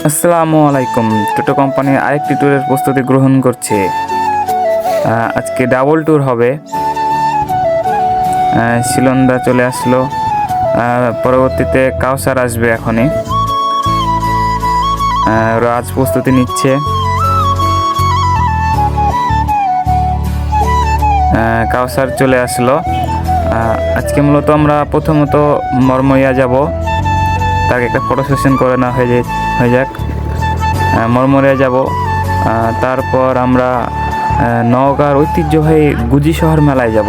আসসালামু আলাইকুম। টোটো কোম্পানি আরেকটি ট্যুরের প্রস্তুতি গ্রহণ করছে। আজকে ডাবল ট্যুর হবে। শিলন্দা চলে আসলো, পরবর্তীতে কাউসার আসবে এখনই। ওরা আজ প্রস্তুতি নিচ্ছে। কাউসার চলে আসলো। আজকে মূলত আমরা প্রথমত মরমরিয়া যাব, তাকে একটা ফটো সেশন করে না হয়ে যাক। মরমরিয়া যাব, তারপর আমরা নওগাঁর ঐতিহ্যবাহী গুজি শহর মেলায় যাব।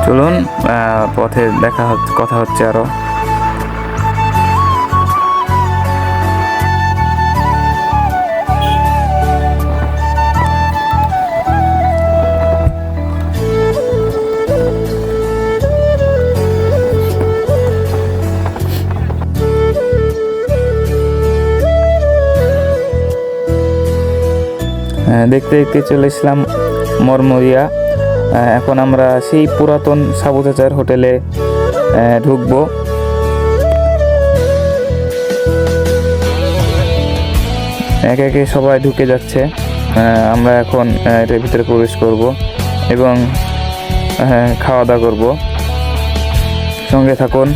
চলুন, পথে কথা হচ্ছে আরও। দেখতে দেখতে চলে এসলাম মরমরিয়া। এখন আমরা সেই পুরাতন সাবু চাচার হোটেলে ঢুকবো। একে একে সবাই ঢুকে যাচ্ছে। আমরা এখন এটার ভিতরে প্রবেশ করব এবং খাওয়া দাওয়া করব। সঙ্গে থাকুন।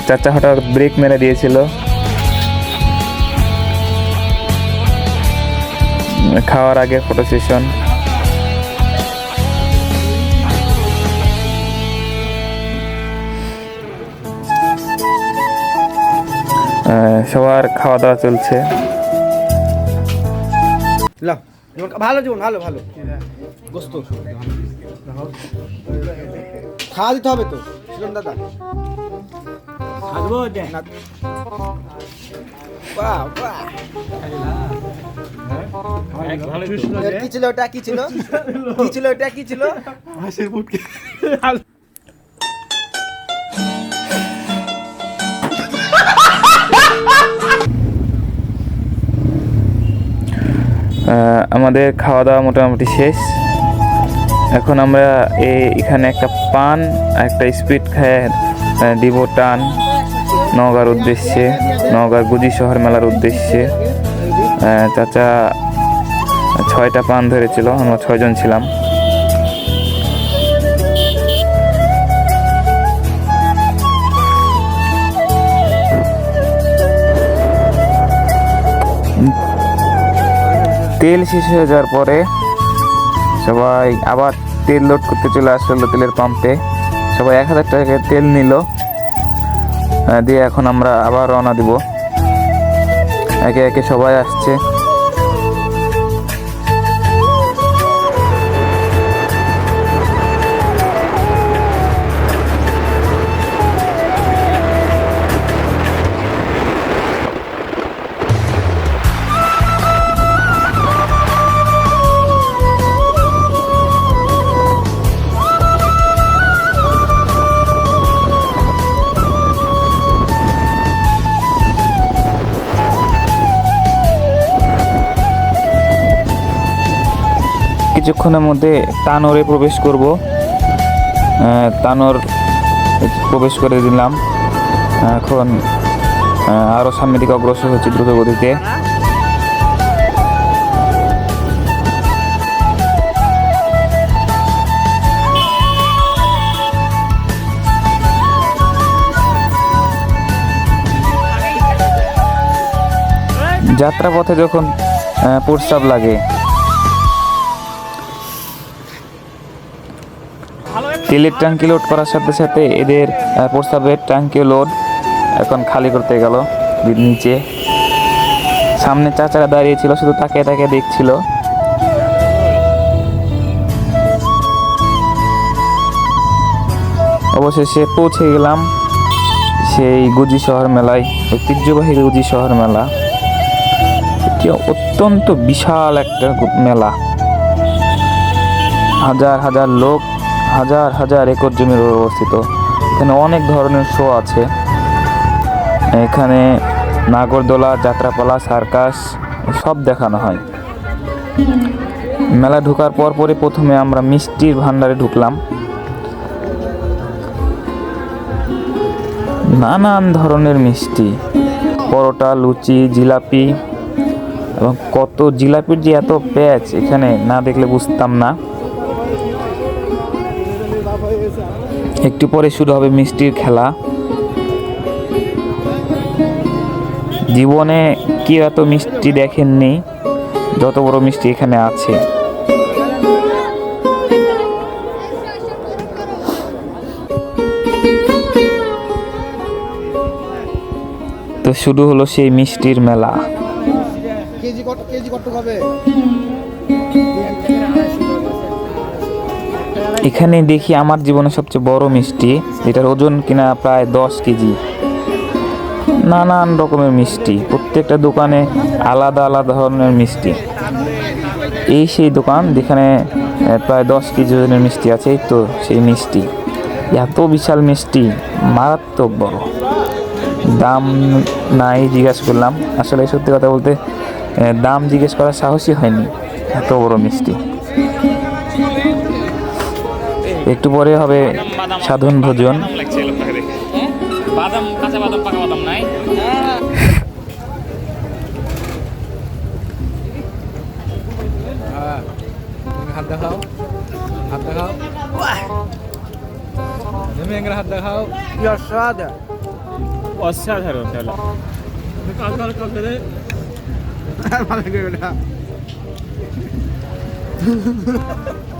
চাচা হঠাৎ ব্রেক মেরে দিয়েছিল। খাওয়ার আগে ফটো সেশন। সবার খাওয়া দাওয়া চলছে। ভালো জীবন, ভালো ভালো গোস্ত খাওয়া দিতে হবে তো শিলন দাদা। কি ছিল ওটা? কি ছিল? কি ছিল ওটা? কি ছিল? হাঁসের পুটকি। আমাদের খাওয়া দাওয়া মোটামুটি শেষ। এখন আমরা এখানে একটা পান একটা স্পিড খেয়ে দিব টান নওগাঁর উদ্দেশ্যে, নওগাঁর গুজি শহর মেলার উদ্দেশ্যে। চাচা 6টা পান ধরেছিল, আমরা 6 জন ছিলাম। তেল শেষ হয়ে যাওয়ার পরে সবাই আবার তেল লোড করতে চলে আসলো তেলের পাম্পে। সবাই 1000 টাকা তেল নিল, দিয়ে এখন আমরা আবার রওনা দিব। একে একে সবাই আসছে। কিছুক্ষণের মধ্যে তানোরে প্রবেশ করব। তানোর প্রবেশ করে দিলাম। এখন আরও সামনের দিকে অগ্রসর হচ্ছে দ্রুত গতিতে। যাত্রাপথে যখন প্রস্রাব লাগে, তেলের ট্যাঙ্কি লোড করার সাথে সাথে এদের প্রস্রাবের ট্যাঙ্কি লোড এখন খালি করতে গেল নিচে। সামনে চাচারা দাঁড়িয়েছিল, শুধু তাকে তাকে দেখছিল। অবশেষে পৌঁছে গেলাম সেই গুজি শহর মেলায়, ঐতিহ্যবাহী গুজি শহর মেলা। এটি অত্যন্ত বিশাল একটা মেলা। হাজার হাজার লোক, হাজার হাজার একর জমির অবস্থিত। এখানে অনেক ধরনের শো আছে। এখানে নাগরদোলা, যাত্রাপালা, সার্কাস সব দেখানো হয়। মেলা ঢোকার পরপরই প্রথমে আমরা মিষ্টির ভান্ডারে ঢুকলাম। নানান ধরনের মিষ্টি। পরোটা, লুচি, জিলাপি এবং কত জিলাপির যে এত প্যাচ এখানে না দেখলে বুঝতাম না। একটু পরে শুরু হবে মিষ্টির খেলা। জীবনে কি এত মিষ্টি দেখেননি যত বড় মিষ্টি এখানে আছে। তো শুরু হলো সেই মিষ্টির মেলা। কেজি কত হবে? এখানে দেখি আমার জীবনে সবচেয়ে বড় মিষ্টি, এটার ওজন কিনা প্রায় 10 কেজি। নানান রকমের মিষ্টি, প্রত্যেকটা দোকানে আলাদা আলাদা ধরনের মিষ্টি। এই সেই দোকান যেখানে প্রায় 10 কেজি ওজনের মিষ্টি আছে। এই তো সেই মিষ্টি, এত বিশাল মিষ্টি, মারাত্মক বড়। দাম নাই জিজ্ঞাসা করলাম, আসলে সত্যি কথা বলতে দাম জিজ্ঞেস করার সাহসই হয়নি, এত বড় মিষ্টি। একটু পরে হবে সাধারণ ভোজন। বাদাম, কাঁচা বাদাম, পাকা বাদাম নাই। হাত দেখাও, হাত দেখাও, হাত দেখাও। কি অস্বাদ! অসাধারণ খেলা।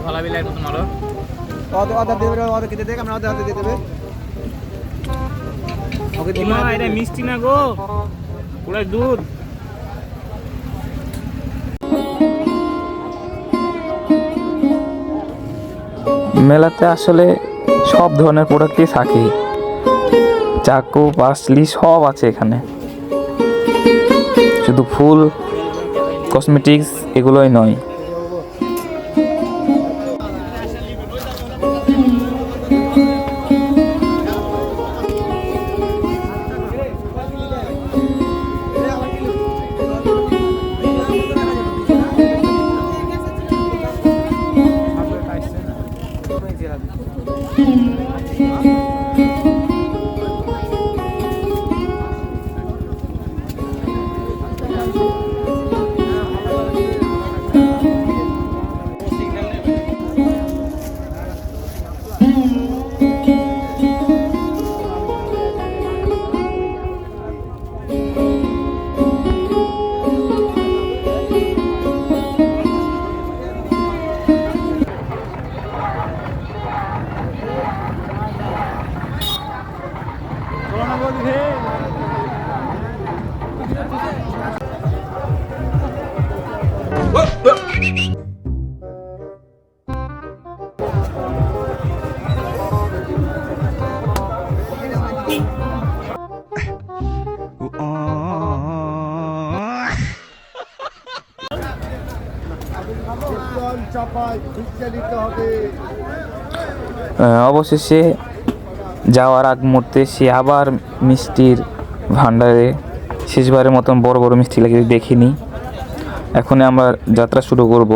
ভালো বিলাইয়ের মতন ভালো। অর্ডার দেবে, অর্ডার কেটে দেখ, আমরা অর্ডার দিয়ে দেবে। ওকে মা, এটা মিষ্টি না গো, পুরাই দুধ। মেলাতে আসলে সব ধরনের প্রোডাক্টই থাকে, চাকু, পাসলি সব আছে এখানে। শুধু ফুল, কসমেটিক্স এগুলোই নয়। অবশেষে যাওয়ার আগ মুহূর্তে সে আবার মিষ্টির ভান্ডারে শেষবারের মতন বড় বড় মিষ্টি লাগিয়ে দেখিনি। এখন আমরা যাত্রা শুরু করব।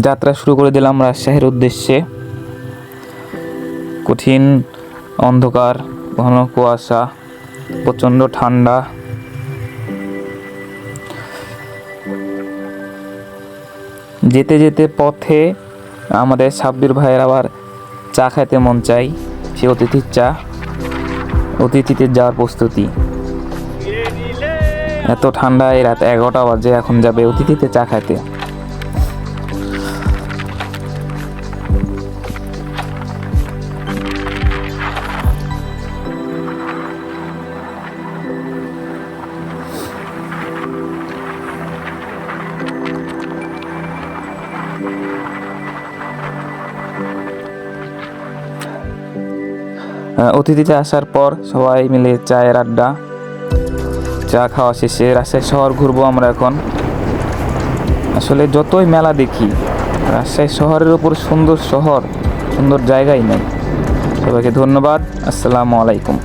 যাত্রা শুরু করে দিলাম রাজশাহীর উদ্দেশ্যে। কঠিন অন্ধকার, ঘন কুয়াশা, প্রচণ্ড ঠান্ডা। যেতে যেতে পথে আমাদের সাব্বির ভাইয়ের আবার চা খাইতে মন চাই, সে অতিথির চা। অতিথিতে যাওয়ার প্রস্তুতি। এত ঠান্ডায় রাত 11টা বাজে, এখন যাবে অতিথিতে চা খাইতে। অতিথিতে আসার পর সবাই মিলে চায়ের আড্ডা। চা খাওয়া শেষে রাজশাহী শহর ঘুরবো আমরা এখন। আসলে যতই মেলা দেখি, রাজশাহী শহরের উপর সুন্দর শহর, সুন্দর জায়গাই নেই। সবাইকে ধন্যবাদ। আসসালামু আলাইকুম।